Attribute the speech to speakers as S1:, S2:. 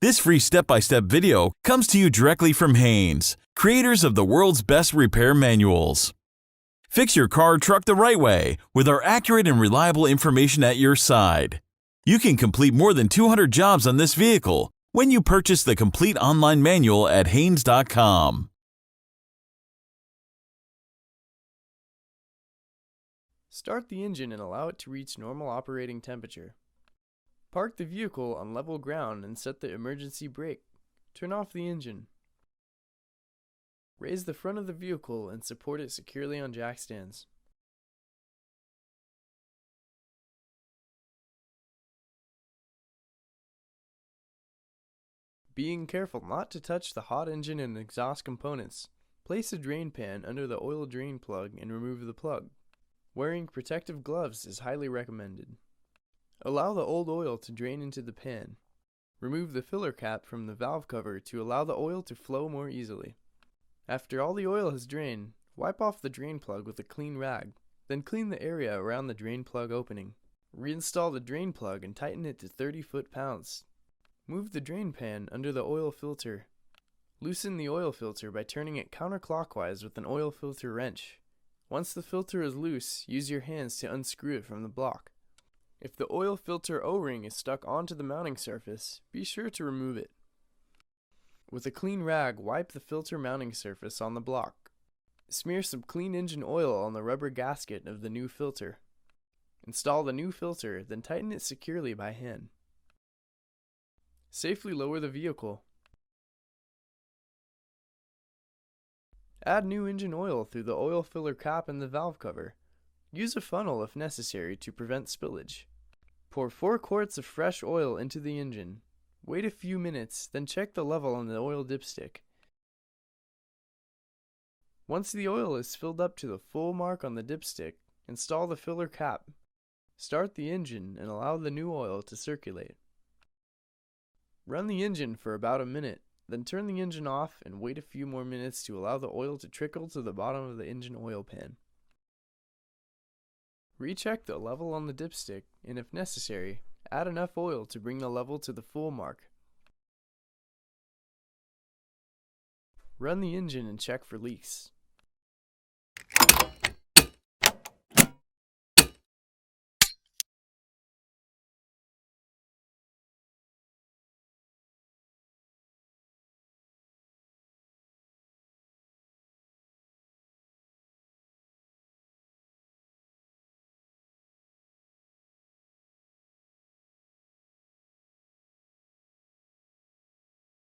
S1: This free step-by-step video comes to you directly from Haynes, creators of the world's best repair manuals. Fix your car or truck the right way with our accurate and reliable information at your side. You can complete more than 200 jobs on this vehicle when you purchase the complete online manual at Haynes.com.
S2: Start the engine and allow it to reach normal operating temperature. Park the vehicle on level ground and set the emergency brake. Turn off the engine. Raise the front of the vehicle and support it securely on jack stands. Being careful not to touch the hot engine and exhaust components, place a drain pan under the oil drain plug and remove the plug. Wearing protective gloves is highly recommended. Allow the old oil to drain into the pan. Remove the filler cap from the valve cover to allow the oil to flow more easily. After all the oil has drained, wipe off the drain plug with a clean rag, then clean the area around the drain plug opening. Reinstall the drain plug and tighten it to 30 foot-pounds. Move the drain pan under the oil filter. Loosen the oil filter by turning it counterclockwise with an oil filter wrench. Once the filter is loose, use your hands to unscrew it from the block. If the oil filter O-ring is stuck onto the mounting surface, be sure to remove it. With a clean rag, wipe the filter mounting surface on the block. Smear some clean engine oil on the rubber gasket of the new filter. Install the new filter, then tighten it securely by hand. Safely lower the vehicle. Add new engine oil through the oil filler cap and the valve cover. Use a funnel if necessary to prevent spillage. Pour 4 quarts of fresh oil into the engine. Wait a few minutes, then check the level on the oil dipstick. Once the oil is filled up to the full mark on the dipstick, install the filler cap. Start the engine and allow the new oil to circulate. Run the engine for about a minute, then turn the engine off and wait a few more minutes to allow the oil to trickle to the bottom of the engine oil pan. Recheck the level on the dipstick, and if necessary, add enough oil to bring the level to the full mark. Run the engine and check for leaks.